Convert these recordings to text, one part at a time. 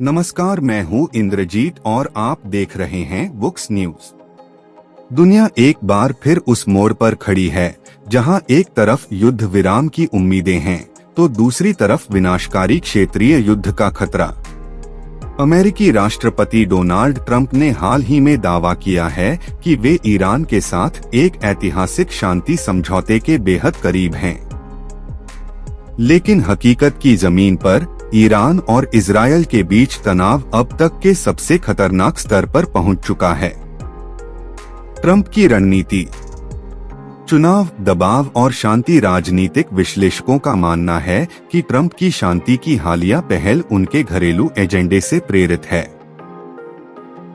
नमस्कार, मैं हूँ इंद्रजीत और आप देख रहे हैं बुक्स न्यूज। दुनिया एक बार फिर उस मोड़ पर खड़ी है जहां एक तरफ युद्ध विराम की उम्मीदें हैं तो दूसरी तरफ विनाशकारी क्षेत्रीय युद्ध का खतरा। अमेरिकी राष्ट्रपति डोनाल्ड ट्रंप ने हाल ही में दावा किया है कि वे ईरान के साथ एक ऐतिहासिक शांति समझौते के बेहद करीब हैं। लेकिन हकीकत की जमीन पर ईरान और इजरायल के बीच तनाव अब तक के सबसे खतरनाक स्तर पर पहुंच चुका है। ट्रंप की रणनीति, चुनाव, दबाव और शांति। राजनीतिक विश्लेषकों का मानना है कि ट्रंप की शांति की हालिया पहल उनके घरेलू एजेंडे से प्रेरित है।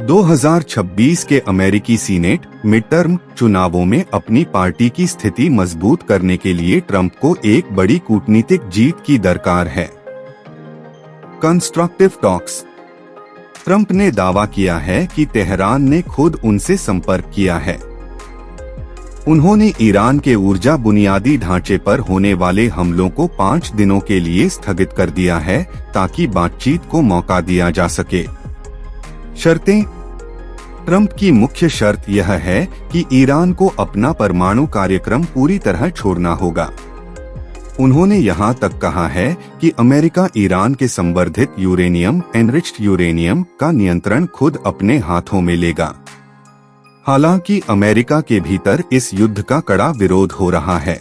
2026 के अमेरिकी सीनेट मिड टर्म चुनावों में अपनी पार्टी की स्थिति मजबूत करने के लिए ट्रंप को एक बड़ी कूटनीतिक जीत की दरकार है। कंस्ट्रक्टिव टॉक्स, ट्रंप ने दावा किया है कि तेहरान ने खुद उनसे संपर्क किया है। उन्होंने ईरान के ऊर्जा बुनियादी ढांचे पर होने वाले हमलों को 5 दिनों के लिए स्थगित कर दिया है ताकि बातचीत को मौका दिया जा सके। शर्तें, ट्रंप की मुख्य शर्त यह है कि ईरान को अपना परमाणु कार्यक्रम पूरी तरह छोड़ना होगा। उन्होंने यहां तक कहा है कि अमेरिका ईरान के संवर्धित यूरेनियम एनरिच्ड यूरेनियम का नियंत्रण खुद अपने हाथों में लेगा। हालांकि अमेरिका के भीतर इस युद्ध का कड़ा विरोध हो रहा है।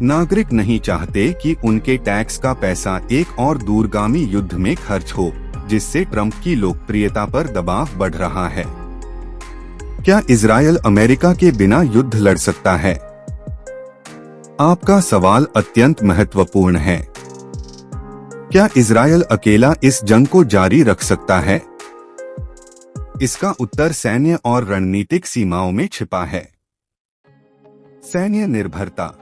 नागरिक नहीं चाहते कि उनके टैक्स का पैसा एक और दूरगामी युद्ध में खर्च हो, जिससे ट्रंप की लोकप्रियता पर दबाव बढ़ रहा है। क्या इजरायल अमेरिका के बिना युद्ध लड़ सकता है? आपका सवाल अत्यंत महत्वपूर्ण है। क्या इजरायल अकेला इस जंग को जारी रख सकता है? इसका उत्तर सैन्य और रणनीतिक सीमाओं में छिपा है। सैन्य निर्भरता,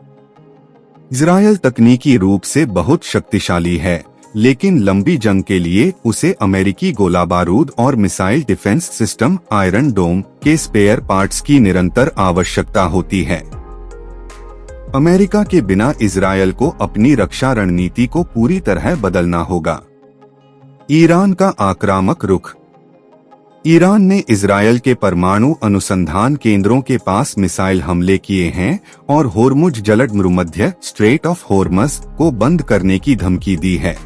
इजरायल तकनीकी रूप से बहुत शक्तिशाली है, लेकिन लंबी जंग के लिए उसे अमेरिकी गोला बारूद और मिसाइल डिफेंस सिस्टम आयरन डोम के स्पेयर पार्ट्स की निरंतर आवश्यकता होती है। अमेरिका के बिना इजरायल को अपनी रक्षा रणनीति को पूरी तरह बदलना होगा। ईरान का आक्रामक रुख, ईरान ने इजरायल के परमाणु अनुसंधान केंद्रों के पास मिसाइल हमले किए हैं और होर्मुज जलसंधि स्ट्रेट ऑफ होर्मज को बंद करने की धमकी दी है।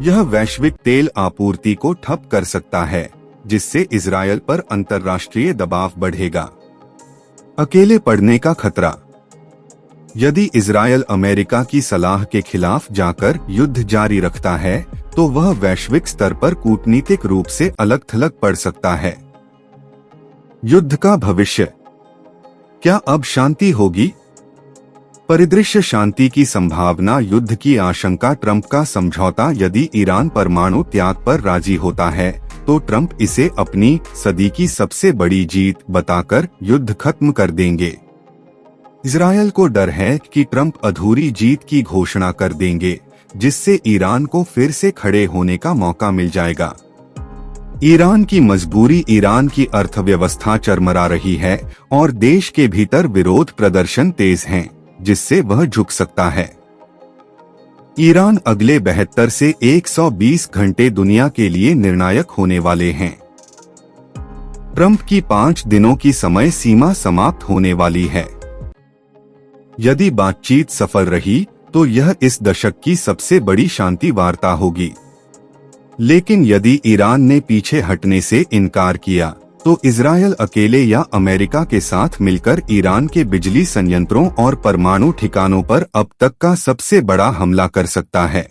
यह वैश्विक तेल आपूर्ति को ठप कर सकता है, जिससे इजरायल पर अंतर्राष्ट्रीय दबाव बढ़ेगा। अकेले पड़ने का खतरा, यदि इजरायल अमेरिका की सलाह के खिलाफ जाकर युद्ध जारी रखता है तो वह वैश्विक स्तर पर कूटनीतिक रूप से अलग-थलग पड़ सकता है। युद्ध का भविष्य, क्या अब शांति होगी? परिदृश्य शांति की संभावना, युद्ध की आशंका। ट्रंप का समझौता, यदि ईरान परमाणु त्याग पर राजी होता है तो ट्रंप इसे अपनी सदी की सबसे बड़ी जीत बताकर युद्ध खत्म कर देंगे। इजरायल को डर है कि ट्रंप अधूरी जीत की घोषणा कर देंगे, जिससे ईरान को फिर से खड़े होने का मौका मिल जाएगा। ईरान की मजबूरी, ईरान की अर्थव्यवस्था चरमरा रही है और देश के भीतर विरोध प्रदर्शन तेज हैं, जिससे वह झुक सकता है। ईरान अगले 72 से 120 घंटे दुनिया के लिए निर्णायक होने वाले हैं। ट्रंप की 5 दिनों की समय सीमा समाप्त होने वाली है। यदि बातचीत सफल रही तो यह इस दशक की सबसे बड़ी शांति वार्ता होगी। लेकिन यदि ईरान ने पीछे हटने से इनकार किया तो इजरायल अकेले या अमेरिका के साथ मिलकर ईरान के बिजली संयंत्रों और परमाणु ठिकानों पर अब तक का सबसे बड़ा हमला कर सकता है।